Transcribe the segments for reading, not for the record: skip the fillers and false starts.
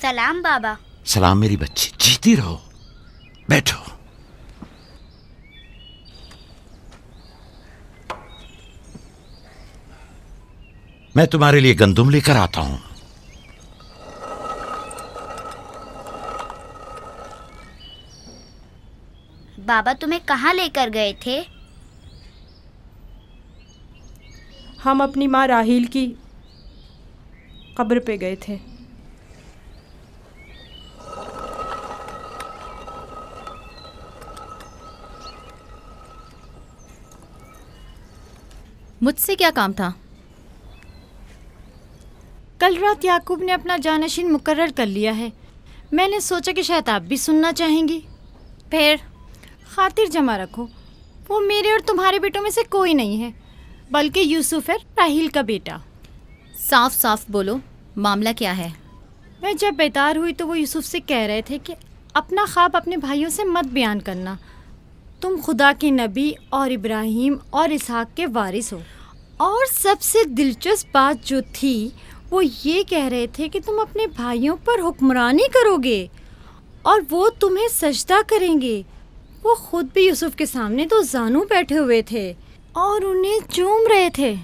सलाम बाबा। सलाम मेरी बच्ची, जीती रहो। बैठो। मैं तुम्हारे लिए गंदुम लेकर आता हूं। बाबा तुम्हें कहाँ लेकर गए थे? हम अपनी माँ राहील की कब्र पे गए थे। मुझसे क्या काम था? कल रात याकूब ने अपना जानशीन मुकर्रर कर लिया है। मैंने सोचा कि शायद आप भी सुनना चाहेंगी। फिर? खातिर जमा रखो, वो मेरे और तुम्हारे बेटों में से कोई नहीं है, बल्कि यूसुफ है, राहील का बेटा। साफ साफ बोलो, मामला क्या है? मैं जब बेदार हुई तो वो यूसुफ से कह रहे थे कि अपना ख्वाब अपने भाइयों से मत बयान करना। तुम खुदा के नबी और इब्राहिम और इसहाक के वारिस हो। और सबसे दिलचस्प बात जो थी वो ये कह रहे थे कि तुम अपने भाइयों पर हुक्मरानी करोगे और वो तुम्हें सजदा करेंगे। वो खुद भी यूसुफ के सामने तो जानू बैठे हुए थे और उन्हें चूम रहे थे।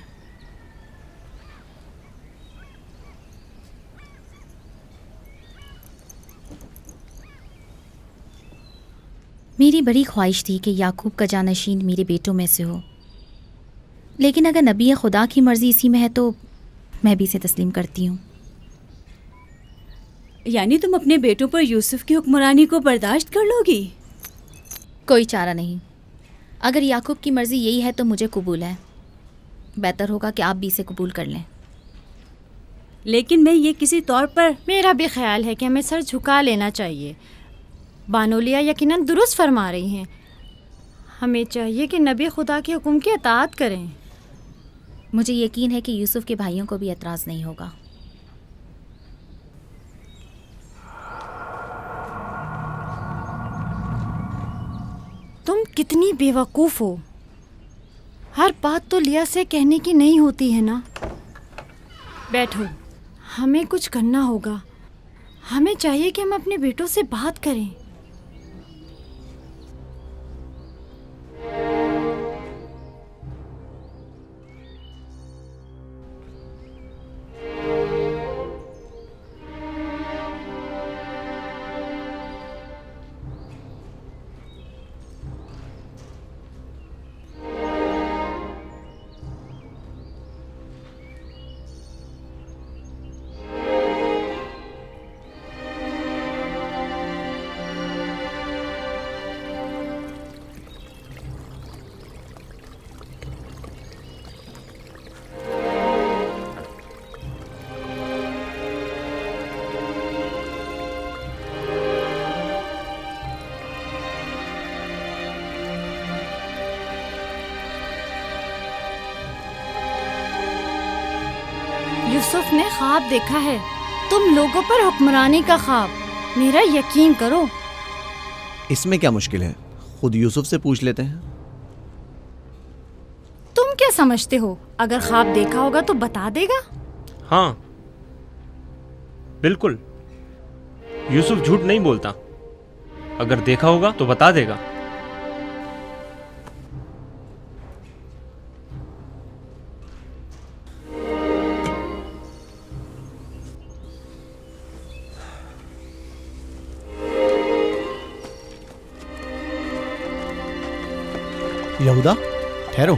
मेरी बड़ी ख्वाहिश थी कि याकूब का जानशीन मेरे बेटों में से हो, लेकिन अगर नबी खुदा की मर्जी इसी में है तो मैं भी इसे तस्लीम करती हूँ। यानी तुम अपने बेटों पर यूसुफ की हुक्मरानी को बर्दाश्त कर लोगी? कोई चारा नहीं। अगर याकूब की मर्जी यही है तो मुझे कबूल है। बेहतर होगा कि आप भी इसे कबूल कर लें। लेकिन मैं ये किसी तौर पर... मेरा भी ख्याल है कि हमें सर झुका लेना चाहिए। बानोलिया यकीनन दुरुस्त फरमा रही हैं। हमें चाहिए कि नबी खुदा के हुक्म की अताअत करें। मुझे यकीन है कि यूसुफ के भाइयों को भी एतराज़ नहीं होगा। तुम कितनी बेवकूफ़ हो। हर बात तो लिया से कहने की नहीं होती है ना। बैठो, हमें कुछ करना होगा। हमें चाहिए कि हम अपने बेटों से बात करें। यूसुफ ने ख्वाब देखा है, तुम लोगों पर हुक्मरानी का ख्वाब। मेरा यकीन करो। इसमें क्या मुश्किल है, खुद यूसुफ से पूछ लेते हैं। तुम क्या समझते हो, अगर ख्वाब देखा होगा तो बता देगा? हाँ बिल्कुल, यूसुफ झूठ नहीं बोलता। अगर देखा होगा तो बता देगा। यहूदा, ठहरो।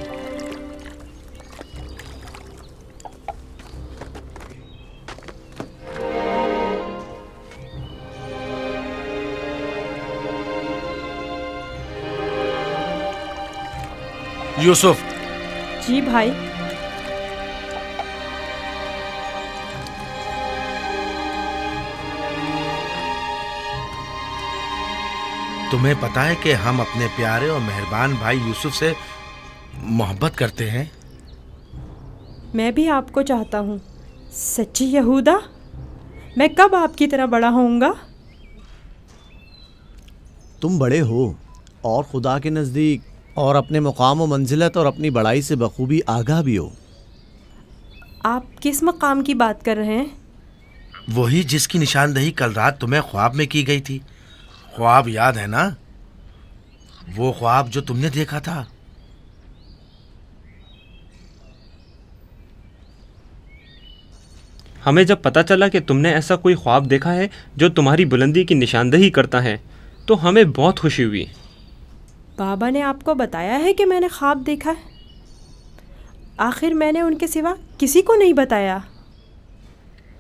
यूसुफ। जी भाई। तुम्हें पता है कि हम अपने प्यारे और मेहरबान भाई यूसुफ से मोहब्बत करते हैं। मैं भी आपको चाहता हूँ। सच्ची यहूदा, मैं कब आपकी तरह बड़ा होऊंगा? तुम बड़े हो और खुदा के नज़दीक और अपने मुकाम व मंजिलत और अपनी बड़ाई से बखूबी आगाह भी हो। आप किस मकाम की बात कर रहे हैं? वही जिसकी निशानदही कल रात तुम्हें ख्वाब में की गई थी। ख्वाब याद है ना? वो ख्वाब जो तुमने देखा था। हमें जब पता चला कि तुमने ऐसा कोई ख्वाब देखा है जो तुम्हारी बुलंदी की निशानदही करता है तो हमें बहुत खुशी हुई। बाबा ने आपको बताया है कि मैंने ख्वाब देखा है? आखिर मैंने उनके सिवा किसी को नहीं बताया।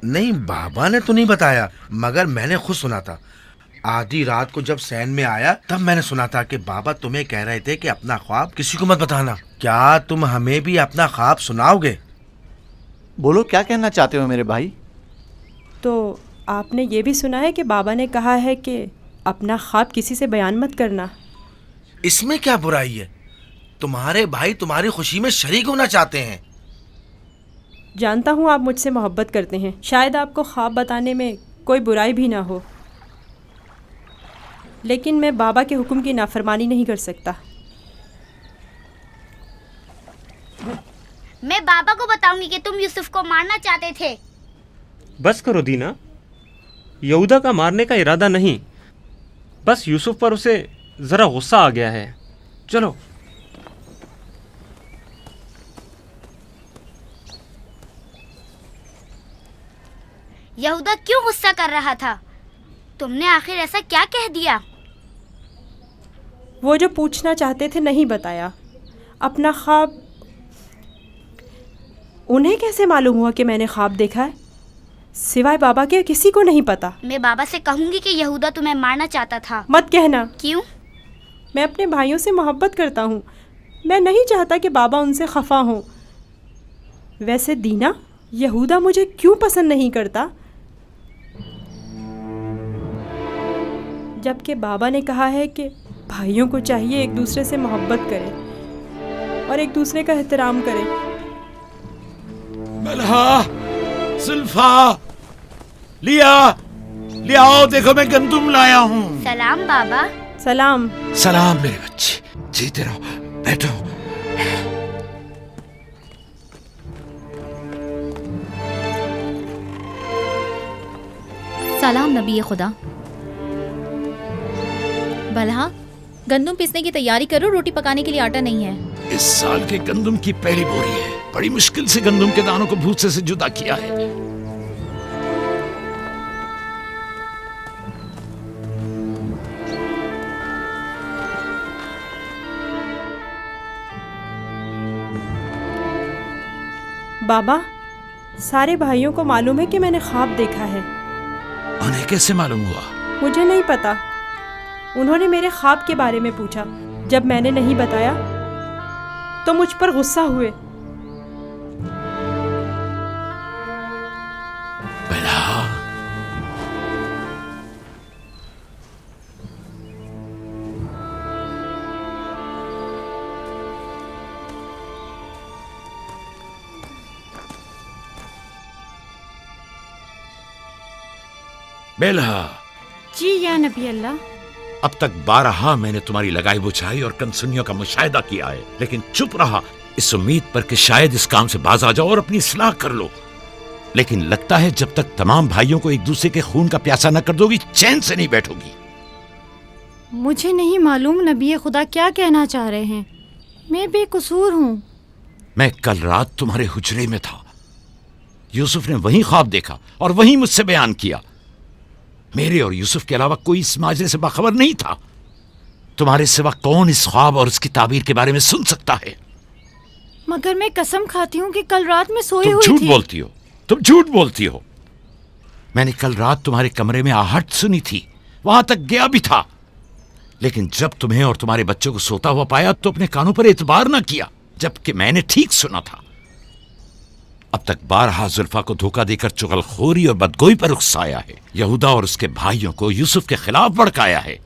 नहीं, बाबा ने तो नहीं बताया, मगर मैंने खुद सुना था। आधी रात को जब सैन में आया तब मैंने सुना था कि बाबा तुम्हें कह रहे थे कि अपना ख्वाब किसी को मत बताना। क्या तुम हमें भी अपना ख्वाब सुनाओगे? बोलो, क्या कहना चाहते हो मेरे भाई? तो आपने ये भी सुना है कि बाबा ने कहा है कि अपना ख्वाब किसी से बयान मत करना। इसमें क्या बुराई है? तुम्हारे भाई तुम्हारी खुशी में शरीक होना चाहते हैं। जानता हूँ आप मुझसे मोहब्बत करते हैं, शायद आपको ख्वाब बताने में कोई बुराई भी ना हो, लेकिन मैं बाबा के हुक्म की नाफरमानी नहीं कर सकता। मैं बाबा को बताऊंगी कि तुम यूसुफ को मारना चाहते थे। बस करो दीना, यहूदा का मारने का इरादा नहीं, बस यूसुफ पर उसे ज़रा गुस्सा आ गया है। चलो। यहूदा क्यों गुस्सा कर रहा था? तुमने आखिर ऐसा क्या कह दिया? वो जो पूछना चाहते थे नहीं बताया। अपना ख्वाब उन्हें कैसे मालूम हुआ कि मैंने ख्वाब देखा है? सिवाय बाबा के किसी को नहीं पता। मैं बाबा से कहूंगी कि यहूदा तुम्हें मारना चाहता था। मत कहना। क्यों? मैं अपने भाइयों से मोहब्बत करता हूँ। मैं नहीं चाहता कि बाबा उनसे खफा हों। वैसे दीना, यहूदा मुझे क्यों पसंद नहीं करता? जबकि बाबा ने कहा है कि भाइयों को चाहिए एक दूसरे से मोहब्बत करें और एक दूसरे का एहतराम करें। मलहा, जुल्फा, लियाओ, देखो मैं गंदुम लाया हूँ। सलाम बाबा। सलाम। सलाम मेरे बच्चे, जीते रहो, बैठो। सलाम नबी खुदा। बलहा, गंदम पीसने की तैयारी करो, रोटी पकाने के लिए आटा नहीं है। इस साल के गंदुम की पहली बोरी है। बड़ी मुश्किल से गंदुम के दानों को भूसे से जुदा किया है। बाबा, सारे भाइयों को मालूम है कि मैंने ख्वाब देखा है। उन्हें कैसे मालूम हुआ? मुझे नहीं पता। उन्होंने मेरे ख्वाब के बारे में पूछा। जब मैंने नहीं बताया तो मुझ पर गुस्सा हुए। बेलहा, जी या नबी अल्लाह। अब तक 12 मैंने तुम्हारी लगाई बुझाई और कनसुनियों का मुशाहिदा किया है, लेकिन चुप रहा इस उम्मीद पर कि शायद इस काम से बाज आ जाओ और अपनी इस्लाह कर लो। लेकिन लगता है जब तक तमाम भाइयों को एक दूसरे के खून का प्यासा न कर दोगी, चैन से नहीं बैठोगी। मुझे नहीं मालूम नबी खुदा क्या कहना चाह रहे हैं। मैं बेकसूर हूँ। मैं कल रात तुम्हारे हुजरे में था। यूसुफ ने वही ख्वाब देखा और वही मुझसे बयान किया। मेरे और यूसुफ के अलावा कोई इस माजरे से बाखबर नहीं था। तुम्हारे सिवा कौन इस ख्वाब और उसकी ताबीर के बारे में सुन सकता है? मगर मैं कसम खाती हूँ कि कल रात में सोई हुई झूठ थी। बोलती हो, तुम झूठ बोलती हो। मैंने कल रात तुम्हारे कमरे में आहट सुनी थी, वहां तक गया भी था, लेकिन जब तुम्हें और तुम्हारे बच्चों को सोता हुआ पाया तो अपने कानों पर एतबार न किया, जबकि मैंने ठीक सुना था। अब तक 12 जुल्फा को धोखा देकर चुगलखोरी और बदगोई पर उकसाया है। यहूदा और उसके भाइयों को यूसुफ के खिलाफ भड़काया है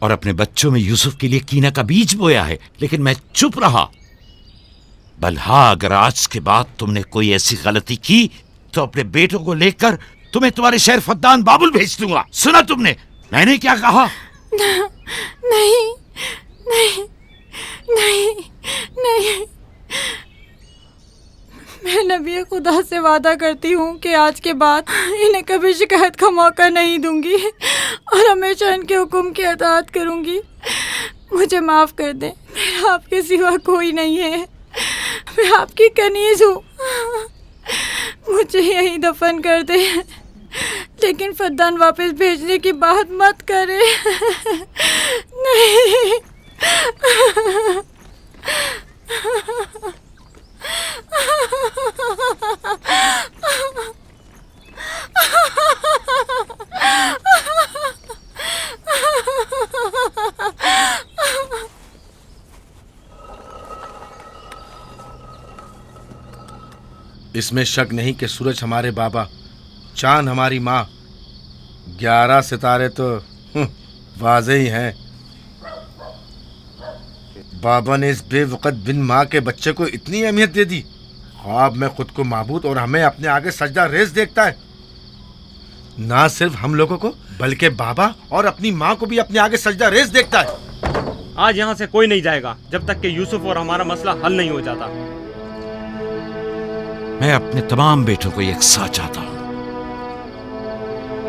और अपने बच्चों में यूसुफ के लिए कीना का बीज बोया है, लेकिन मैं चुप रहा। बल्हा, अगर आज के बाद तुमने कोई ऐसी गलती की तो अपने बेटों को लेकर तुम्हें तुम्हारे शहर फद्दान बाबुल भेज दूंगा। सुना तुमने मैंने क्या कहा? नहीं नहीं नहीं नहीं। मैं नबी खुदा से वादा करती हूँ कि आज के बाद इन्हें कभी शिकायत का मौका नहीं दूंगी और हमेशा इनके हुक्म की अताअत करूँगी। मुझे माफ़ कर दें, मेरा आपके सिवा कोई नहीं है, मैं आपकी कनीज़ हूँ। मुझे यहीं दफन कर दें, लेकिन फद्दान वापस भेजने की बात मत करें। नहीं। इसमें शक नहीं कि सूरज हमारे बाबा, चांद हमारी माँ, 11 सितारे तो वाज़े ही हैं। बाबा ने इस बेवकत बिन माँ के बच्चे को इतनी अहमियत दे दी। ख्वाब में खुद को माबूद और हमें अपने आगे सजदा रेज़ देखता है। ना सिर्फ हम लोगों को बल्कि बाबा और अपनी माँ को भी अपने आगे सजदा रेज़ देखता है। आज यहाँ से कोई नहीं जाएगा जब तक कि यूसुफ और हमारा मसला हल नहीं हो जाता। मैं अपने तमाम बेटों को यकसा चाहता हूं,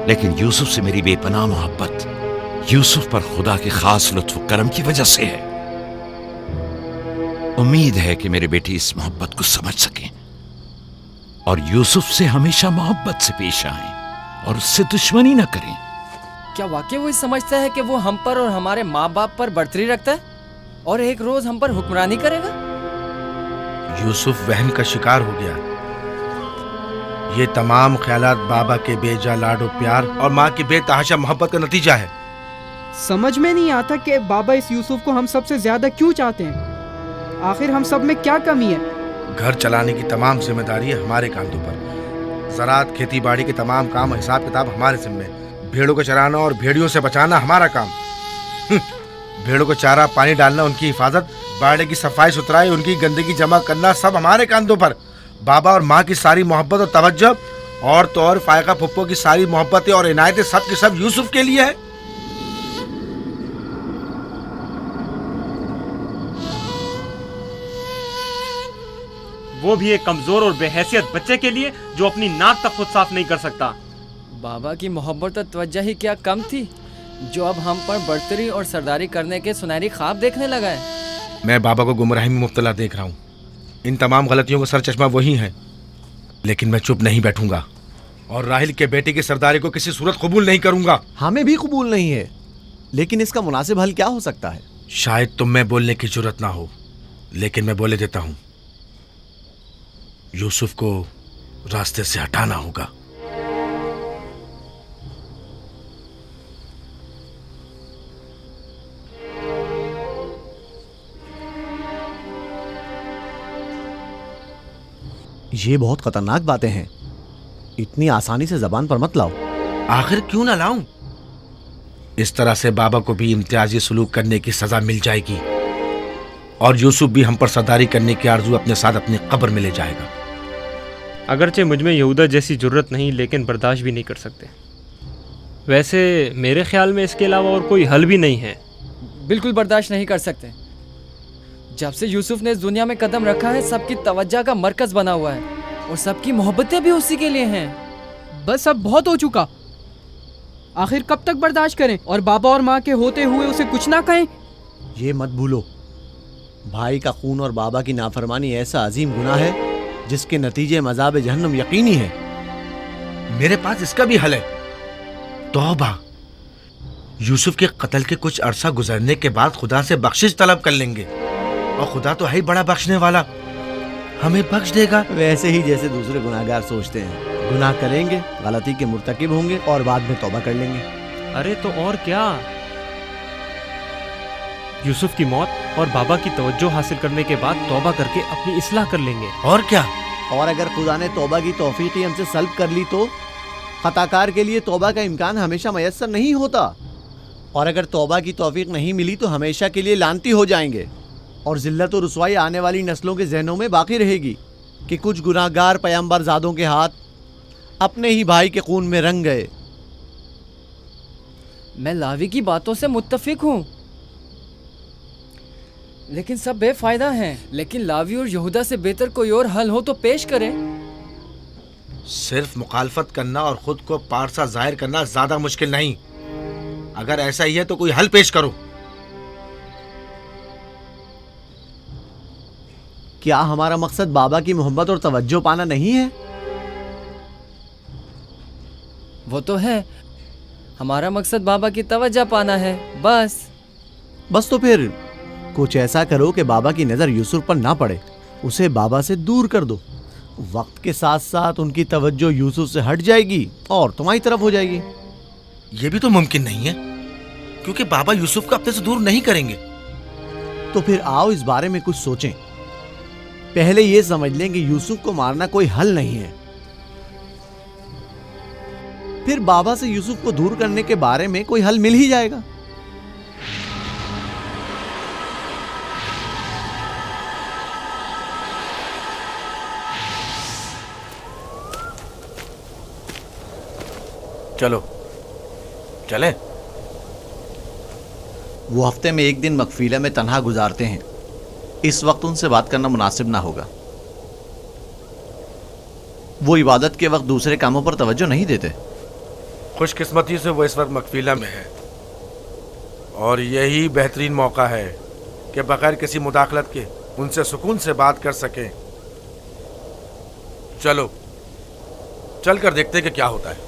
लेकिन यूसुफ से मेरी बेपनाह मोहब्बत यूसुफ पर खुदा के खास लुत्फ करम की वजह से है। उम्मीद है कि मेरे बेटे इस मोहब्बत को समझ सकें और यूसुफ से हमेशा मोहब्बत से पेश आएं और उससे दुश्मनी न करें। क्या वाकई वो समझता है कि वो हम पर और हमारे माँ बाप पर बर्तरी रखता है और एक रोज हम पर हुक्मरानी करेगा? यूसुफ वहम का शिकार हो गया। ये तमाम ख्यालात बाबा के बेजा लाडो प्यार और माँ की बेतहाशा मोहब्बत का नतीजा है। समझ में नहीं आता कि बाबा इस यूसुफ को हम सबसे ज्यादा क्यों चाहते हैं। आखिर हम सब में क्या कमी है? घर चलाने की तमाम जिम्मेदारी है हमारे कांधों पर। ज़राअत, खेती बाड़ी के तमाम काम, हिसाब किताब हमारे जिम्मे। भेड़ों को चराना और भेड़ियों से बचाना हमारा काम। भेड़ों को चारा पानी डालना, उनकी हिफाजत, बाड़े की सफाई सुथराई, उनकी गंदगी जमा करना, सब हमारे कांधों पर। बाबा और माँ की सारी मोहब्बत और तवज्जो, और तो और फायका फुप्पो की सारी मोहब्बतें और इनायतें सब के सब यूसुफ के लिए है। वो भी एक कमजोर और बेहैसियत बच्चे के लिए जो अपनी नाक तक खुद साफ नहीं कर सकता। बाबा की मोहब्बत और तवज्जो ही क्या कम थी जो अब हम पर बर्तरी और सरदारी करने के सुनहरी ख्वाब देखने लगा है। मैं बाबा को गुमराही में मुब्तला देख रहा हूँ। इन तमाम गलतियों का सर चश्मा वही है, लेकिन मैं चुप नहीं बैठूंगा और राहिल के बेटे की सरदारी को किसी सूरत कबूल नहीं करूंगा। हमें भी कबूल नहीं है, लेकिन इसका मुनासिब हल क्या हो सकता है? शायद तुम में बोलने की जरूरत ना हो, लेकिन मैं बोले देता हूँ। यूसुफ को रास्ते से हटाना होगा। ये बहुत खतरनाक बातें हैं, इतनी आसानी से जबान पर मत लाओ। आखिर क्यों ना लाऊं? इस तरह से बाबा को भी इम्तियाजी सलूक करने की सजा मिल जाएगी और यूसुफ भी हम पर सरदारी करने की आरजू अपने साथ अपनी कब्र में ले जाएगा। अगरचे मुझमें यहूदा जैसी जरूरत नहीं, लेकिन बर्दाश्त भी नहीं कर सकते। वैसे मेरे ख्याल में इसके अलावा और कोई हल भी नहीं है। बिल्कुल बर्दाश्त नहीं कर सकते। जब से यूसुफ ने इस दुनिया में कदम रखा है, सबकी तवज्जो का मरकज बना हुआ है और सबकी मोहब्बतें भी उसी के लिए हैं। बस अब बहुत हो चुका। आखिर कब तक बर्दाश्त करें और बाबा और माँ के होते हुए उसे कुछ ना कहें? ये मत भूलो, भाई का खून और बाबा की नाफरमानी ऐसा अजीम गुनाह है जिसके नतीजे मज़ाब जहन्नम यकीनी है। मेरे पास इसका भी हल है, तौबा। यूसुफ के कत्ल के कुछ अरसा गुजरने के बाद खुदा से बख्शिश तलब कर लेंगे और खुदा तो है ही बड़ा बख्शने वाला, हमें बख्श देगा। वैसे ही जैसे दूसरे गुनाहगार सोचते हैं, गुनाह करेंगे, गलती के मुर्तकिब होंगे और बाद में तौबा कर लेंगे। अरे तो और क्या, यूसुफ की मौत और बाबा की तवज्जो हासिल करने के बाद तौबा करके अपनी इस्लाह कर लेंगे। और क्या, और अगर खुदा ने तौबा की तौफीक ही हमसे सल्ब कर ली तो खताकार के लिए तौबा का इम्कान हमेशा मयस्सर नहीं होता, और अगर तौबा की तौफीक नहीं मिली तो हमेशा के लिए लानती हो जाएंगे और जिल्लत और रुसवाई आने वाली नस्लों के जहनों में बाकी रहेगी कि कुछ गुनाहगार पैगंबर ज़ादों के हाथ अपने ही भाई के खून में रंग गए। मैं लावी की बातों से मुत्तफिक हूँ। लेकिन सब बेफायदा हैं। लेकिन लावी और यहूदा से बेहतर कोई और हल हो तो पेश करें। सिर्फ मुखालफत करना और खुद को पारसा जाहिर करना ज्यादा मुश्किल नहीं। अगर ऐसा ही है तो कोई हल पेश करो। क्या हमारा मकसद बाबा की मोहब्बत और तवज्जो पाना नहीं है? वो तो है, हमारा मकसद बाबा की तवज्जो पाना है, बस तो फिर कुछ ऐसा करो कि बाबा की नज़र यूसुफ पर ना पड़े, उसे बाबा से दूर कर दो। वक्त के साथ साथ उनकी तवज्जो यूसुफ से हट जाएगी और तुम्हारी तरफ हो जाएगी। ये भी तो मुमकिन नहीं है, क्योंकि बाबा यूसुफ को अपने से दूर नहीं करेंगे। तो फिर आओ इस बारे में कुछ सोचें। पहले ये समझ लें कि यूसुफ को मारना कोई हल नहीं है। फिर बाबा से यूसुफ को दूर करने के बारे में कोई हल मिल ही जाएगा। चलो चले। वो हफ्ते में एक दिन मकफीला में तन्हा गुजारते हैं। इस वक्त उनसे बात करना मुनासिब ना होगा। वो इबादत के वक्त दूसरे कामों पर तवज्जो नहीं देते। खुशकिस्मती से वो इस वक्त मकफीला में है और यही बेहतरीन मौका है कि बगैर किसी मुदाखलत के उनसे सुकून से बात कर सकें। चलो चल कर देखते कि क्या होता है।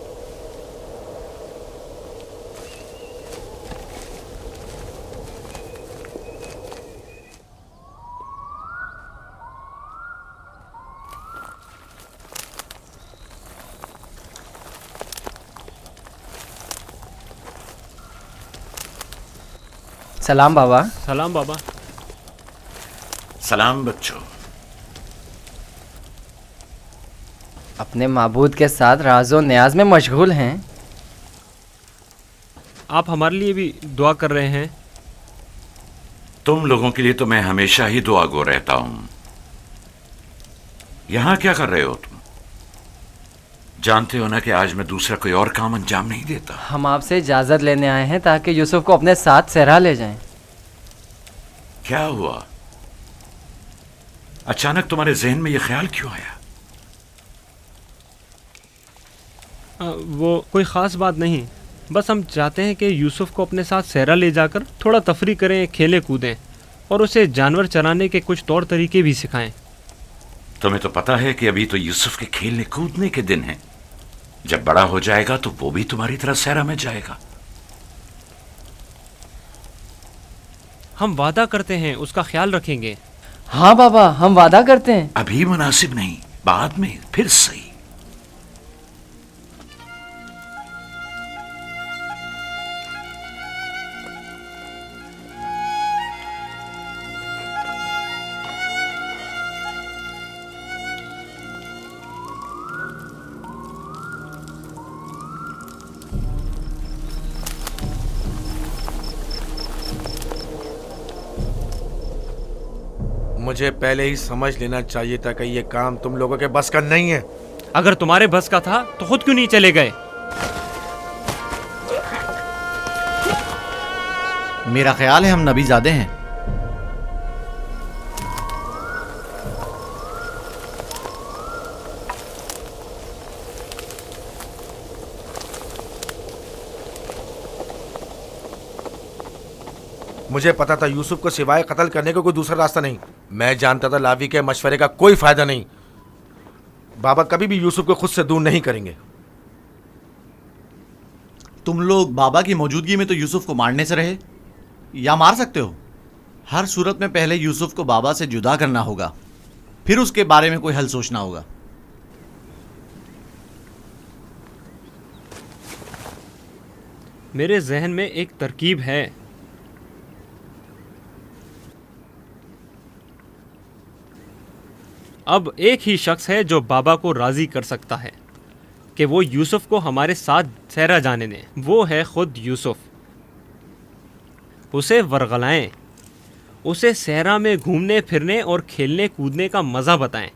सलाम बाबा। सलाम बाबा। सलाम बच्चों। अपने माबूद के साथ राज़ो न्याज में मशगूल हैं। आप हमारे लिए भी दुआ कर रहे हैं। तुम लोगों के लिए तो मैं हमेशा ही दुआगो रहता हूं। यहां क्या कर रहे हो तुम? जानते हो ना कि आज मैं दूसरा कोई और काम अंजाम नहीं देता। हम आपसे इजाज़त लेने आए हैं ताकि यूसुफ को अपने साथ सहरा ले जाएं। क्या हुआ? अचानक तुम्हारे जहन में यह ख्याल क्यों आया? वो कोई ख़ास बात नहीं, बस हम चाहते हैं कि यूसुफ को अपने साथ सहरा ले जाकर थोड़ा तफरी करें, खेलें कूदें और उसे जानवर चराने के कुछ तौर तरीके भी सिखाएं। तुम्हें तो पता है कि अभी तो यूसुफ के खेलने कूदने के दिन हैं। जब बड़ा हो जाएगा तो वो भी तुम्हारी तरह सहरा में जाएगा। हम वादा करते हैं उसका ख्याल रखेंगे। हाँ बाबा, हम वादा करते हैं। अभी मुनासिब नहीं, बाद में फिर सही। मुझे पहले ही समझ लेना चाहिए था कि ये काम तुम लोगों के बस का नहीं है। अगर तुम्हारे बस का था तो खुद क्यों नहीं चले गए? मेरा ख्याल है हम नबीज़ादे हैं। मुझे पता था यूसुफ को सिवाय कत्ल करने का कोई दूसरा रास्ता नहीं। मैं जानता था लावी के मशवरे का कोई फायदा नहीं। बाबा कभी भी यूसुफ को खुद से दूर नहीं करेंगे। तुम लोग बाबा की मौजूदगी में तो यूसुफ को मारने से रहे या मार सकते हो। हर सूरत में पहले यूसुफ को बाबा से जुदा करना होगा, फिर उसके बारे में कोई हल सोचना होगा। मेरे जहन में एक तरकीब है। अब एक ही शख्स है जो बाबा को राज़ी कर सकता है कि वो यूसुफ को हमारे साथ सहरा जाने दें। वो है खुद यूसुफ। उसे वरगलाएं, उसे सहरा में घूमने फिरने और खेलने कूदने का मज़ा बताएं,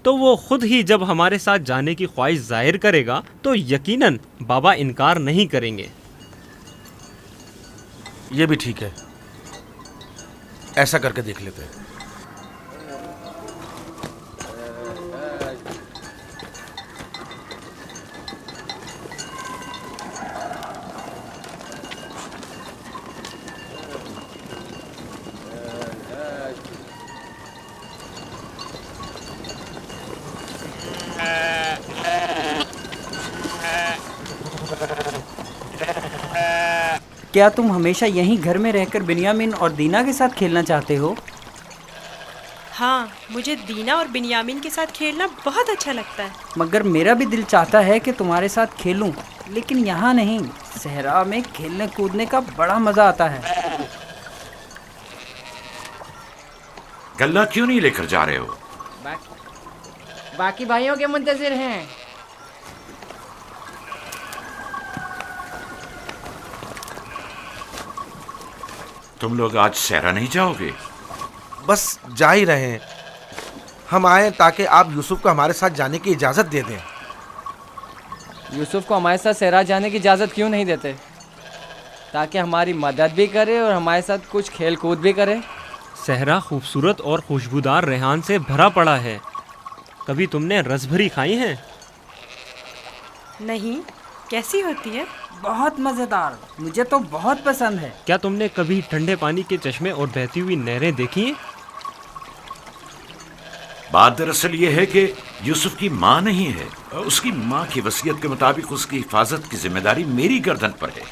तो वो खुद ही जब हमारे साथ जाने की ख्वाहिश जाहिर करेगा तो यकीनन बाबा इनकार नहीं करेंगे। ये भी ठीक है। ऐसा करके देख लेते हैं। क्या तुम हमेशा यहीं घर में रहकर बिन्यामिन और दीना के साथ खेलना चाहते हो? हाँ, मुझे दीना और बिन्यामिन के साथ खेलना बहुत अच्छा लगता है। मगर मेरा भी दिल चाहता है कि तुम्हारे साथ खेलूं, लेकिन यहाँ नहीं। सहरा में खेलने कूदने का बड़ा मजा आता है। गल्ला क्यों नहीं लेकर जा रहे हो? बाकी भाइयों के मुंतजिर हैं। तुम लोग आज सहरा नहीं जाओगे? बस जा ही रहे हैं। हम आए ताकि आप यूसुफ को हमारे साथ जाने की इजाज़त दे दें। यूसुफ को हमारे साथ सहरा जाने की इजाज़त क्यों नहीं देते? ताकि हमारी मदद भी करे और हमारे साथ कुछ खेल कूद भी करे। सहरा खूबसूरत और खुशबूदार रेहान से भरा पड़ा है। कभी तुमने रसभरी खाई हैं? नहीं, कैसी होती है? बहुत मज़ेदार, मुझे तो बहुत पसंद है। क्या तुमने कभी ठंडे पानी के चश्मे और बहती हुई नहरें देखी हैं? बात दरअसल ये है कि यूसुफ की माँ नहीं है। उसकी माँ की वसीयत के मुताबिक उसकी हिफाजत की जिम्मेदारी मेरी गर्दन पर है।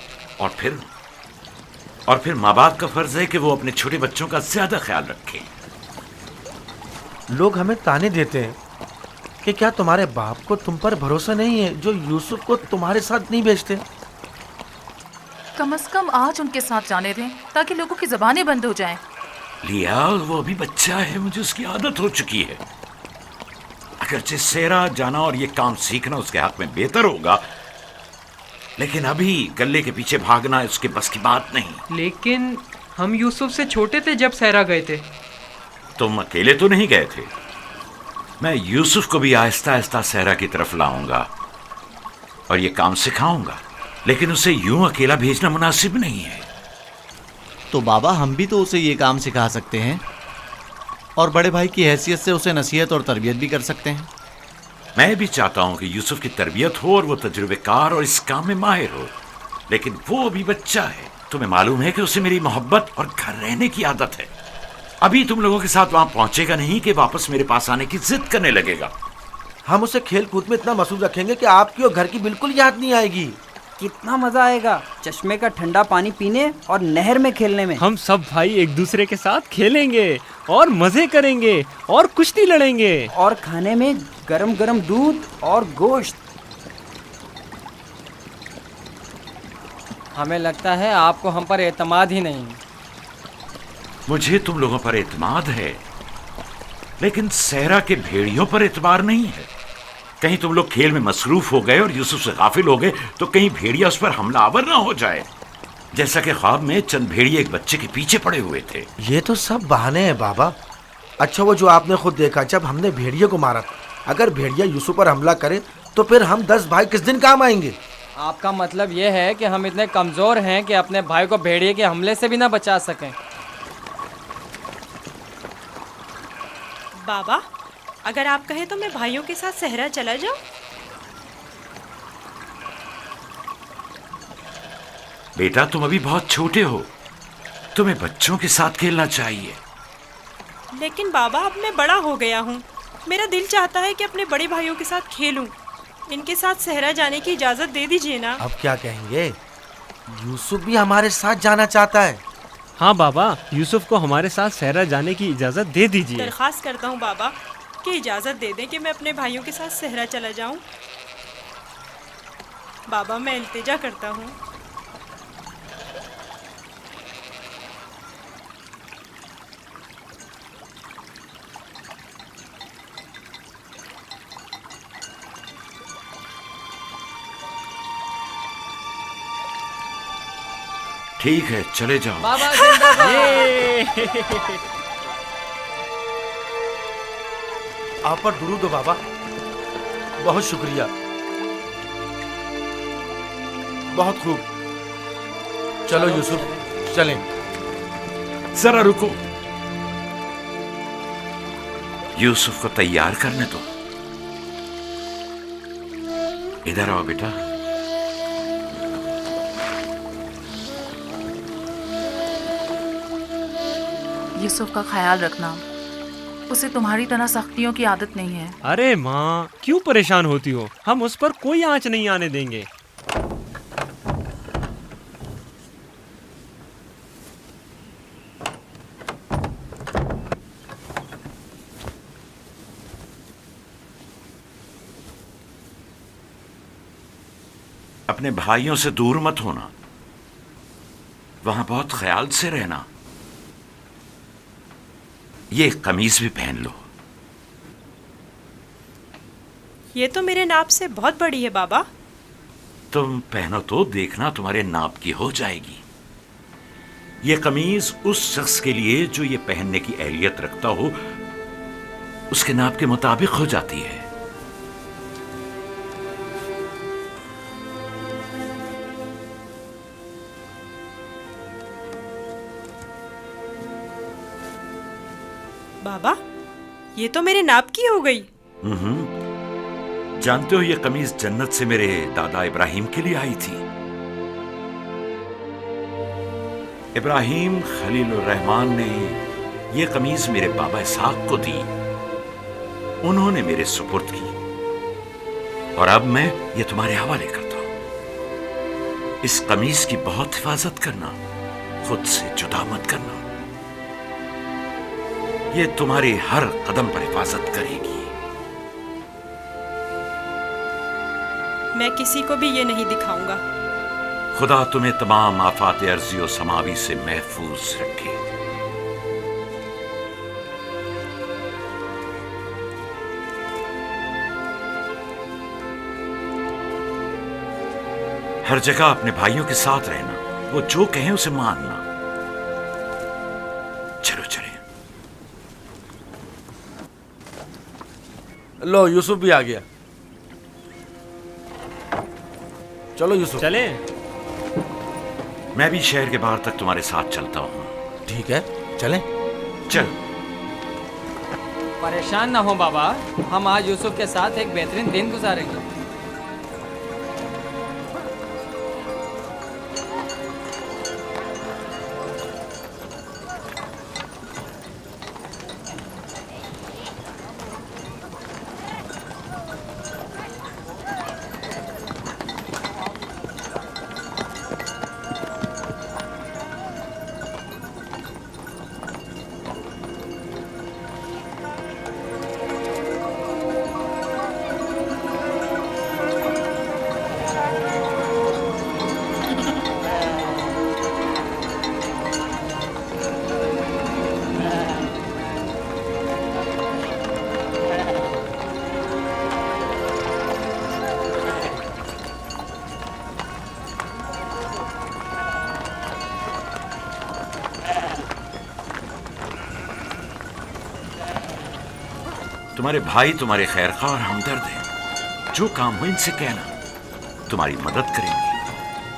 और फिर माँ बाप का फर्ज है कि वो अपने छोटे बच्चों का ज्यादा ख्याल रखें। लोग हमें ताने देते हैं कि क्या तुम्हारे बाप को तुम पर भरोसा नहीं है जो यूसुफ को तुम्हारे साथ नहीं भेजते? कम से कम आज उनके साथ जाने दें ताकि लोगों की ज़बानें बंद हो जाएं। लिया, वो अभी बच्चा है, मुझे उसकी आदत हो चुकी है। अगरचे सहरा जाना और ये काम सीखना उसके हक में बेहतर होगा, लेकिन अभी गल्ले के पीछे भागना उसके बस की बात नहीं। लेकिन हम यूसुफ से छोटे थे जब सहरा गए थे। तुम अकेले तो नहीं गए थे। मैं यूसुफ को भी आहिस्ता आहिस्ता सहरा की तरफ लाऊंगा और ये काम सिखाऊंगा, लेकिन उसे यूं अकेला भेजना मुनासिब नहीं है। तो बाबा, हम भी तो उसे ये काम सिखा सकते हैं और बड़े भाई की हैसियत से उसे नसीहत और तरबियत भी कर सकते हैं। मैं भी चाहता हूं कि यूसुफ की तरबियत हो और वो तजुर्बेकार और इस काम में माहिर हो, लेकिन वो अभी बच्चा है। तुम्हें मालूम है कि उसे मेरी मोहब्बत और घर रहने की आदत है। अभी तुम लोगों के साथ वहां पहुंचेगा नहीं कि वापस मेरे पास आने की जिद करने लगेगा। हम उसे खेल कूद में इतना मसरूफ रखेंगे कि आपकी और घर की बिल्कुल याद नहीं आएगी। कितना मजा आएगा चश्मे का ठंडा पानी पीने और नहर में खेलने में। हम सब भाई एक दूसरे के साथ खेलेंगे और मजे करेंगे और कुश्ती लड़ेंगे और खाने में गरम गरम दूध और गोश्त। हमें लगता है आपको हम पर एतमाद ही नहीं। मुझे तुम लोगों पर एतमाद है, लेकिन सहरा के भेड़ियों पर एतबार नहीं है। कहीं तुम लोग खेल में मसरूफ हो गए और यूसुफ से गाफिल हो गए तो कहीं भेड़िया उस पर हमलावर ना हो जाए, जैसा कि ख्वाब में चंद भेड़िए एक बच्चे के पीछे पड़े हुए थे। ये तो सब बहाने हैं बाबा। अच्छा, वो जो आपने खुद देखा जब हमने भेड़िए को मारा था, अगर भेड़िया यूसुफ पर हमला करे तो फिर हम 10 भाई किस दिन काम आएंगे? आपका मतलब ये है कि हम इतने कमज़ोर हैं कि अपने भाई को भेड़िए के हमले से भी ना बचा सकें। बाबा, अगर आप कहें तो मैं भाइयों के साथ सहरा चला जाऊं? बेटा, तुम अभी बहुत छोटे हो, तुम्हें बच्चों के साथ खेलना चाहिए। लेकिन बाबा, अब मैं बड़ा हो गया हूँ। मेरा दिल चाहता है कि अपने बड़े भाइयों के साथ खेलूं। इनके साथ सहरा जाने की इजाज़त दे दीजिए ना। अब क्या कहेंगे? यूसुफ भी हमारे साथ जाना चाहता है। हाँ बाबा, यूसुफ को हमारे साथ सहरा जाने की इजाज़त दे दीजिए। दरख्वास्त करता हूँ बाबा कि इजाज़त दे दें कि मैं अपने भाइयों के साथ सहरा चला जाऊँ। बाबा, मैं इल्तिजा करता हूँ। ठीक है, चले जाओ। बाबा जिंदाबाद। आप पर दुरूद हो बाबा, बहुत शुक्रिया, बहुत खूब। चलो यूसुफ, चलें। जरा रुको, यूसुफ को तैयार करने दो। इधर आओ बेटा। यूसुफ का ख्याल रखना, उसे तुम्हारी तरह सख्तियों की आदत नहीं है। अरे माँ, क्यों परेशान होती हो? हम उस पर कोई आंच नहीं आने देंगे। अपने भाइयों से दूर मत होना, वहां बहुत ख्याल से रहना। ये कमीज भी पहन लो। ये तो मेरे नाप से बहुत बड़ी है बाबा। तुम पहनो तो देखना तुम्हारे नाप की हो जाएगी। ये कमीज उस शख्स के लिए जो ये पहनने की अहलियत रखता हो, उसके नाप के मुताबिक हो जाती है। बाबा, ये तो मेरे नाप की हो गई। जानते हो, ये कमीज जन्नत से मेरे दादा इब्राहिम के लिए आई थी। इब्राहिम खलीलुर रहमान ने ये कमीज मेरे बाबा इसहाक को दी, उन्होंने मेरे सुपुर्द की, और अब मैं ये तुम्हारे हवाले करता हूं। इस कमीज की बहुत हिफाजत करना, खुद से जुदा मत करना। ये तुम्हारी हर कदम पर हिफाजत करेगी। मैं किसी को भी ये नहीं दिखाऊंगा। खुदा तुम्हें तमाम आफात अर्जी और समावी से महफूज रखे। हर जगह अपने भाइयों के साथ रहना, वो जो कहें उसे मानना। चलो चले। लो, यूसुफ भी आ गया। चलो यूसुफ। चले। मैं भी शहर के बाहर तक तुम्हारे साथ चलता हूँ। ठीक है, चलें। चल। परेशान ना हो बाबा, हम आज यूसुफ के साथ एक बेहतरीन दिन गुजारेंगे। तुम्हारे भाई तुम्हारे खैरखा और हमदर्द हैं। जो काम हो इनसे कहना, तुम्हारी मदद करेंगे।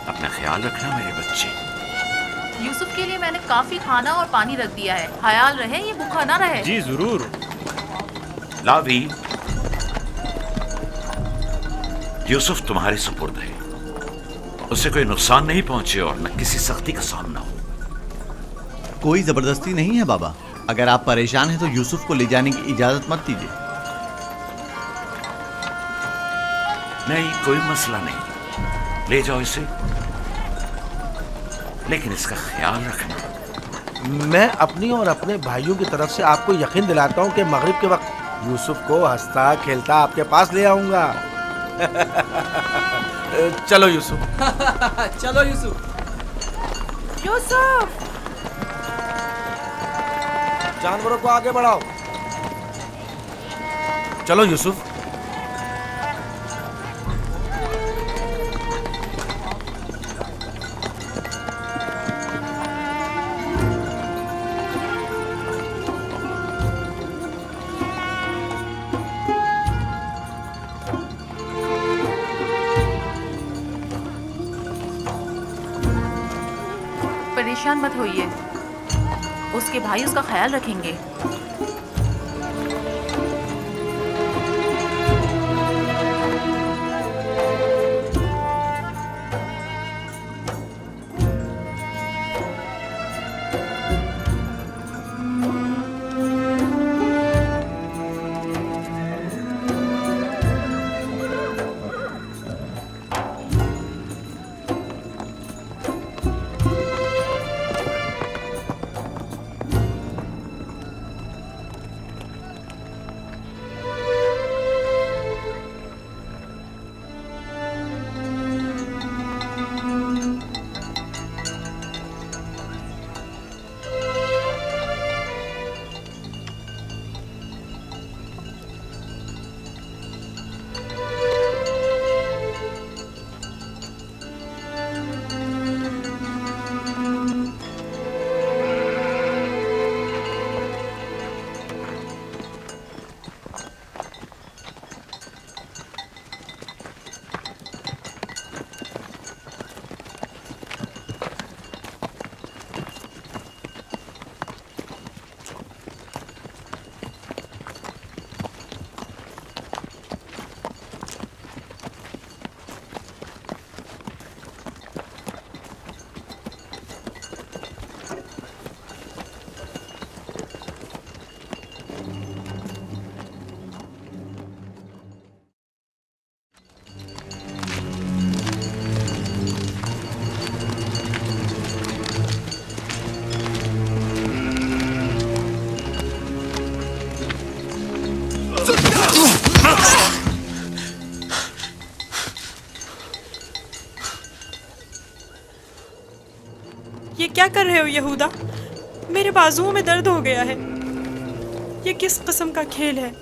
अपना ख्याल रखना मेरे बच्चे। यूसुफ के लिए मैंने काफी खाना और पानी रख दिया है, ख्याल रहे ये भूखा ना रहे। जी जरूर। लावी, यूसुफ तुम्हारे सुपुर्द है, उसे कोई नुकसान नहीं पहुंचे और न किसी सख्ती का सामना हो। कोई जबरदस्ती नहीं है बाबा। अगर आप परेशान हैं तो यूसुफ को ले जाने की इजाजत मत दीजिए। नहीं, कोई मसला नहीं, ले जाओ इसे, लेकिन इसका ख्याल रखना। मैं अपनी और अपने भाइयों की तरफ से आपको यकीन दिलाता हूँ कि मगरिब के वक्त यूसुफ को हंसता खेलता आपके पास ले आऊंगा। चलो यूसुफ। चलो यूसुफ। यूसुफ, जानवरों को आगे बढ़ाओ। चलो यूसुफ। परेशान मत होइए, उसके भाई उसका ख्याल रखेंगे। ये क्या कर रहे हो यहूदा? मेरे बाजुओं में दर्द हो गया है। ये किस किस्म का खेल है?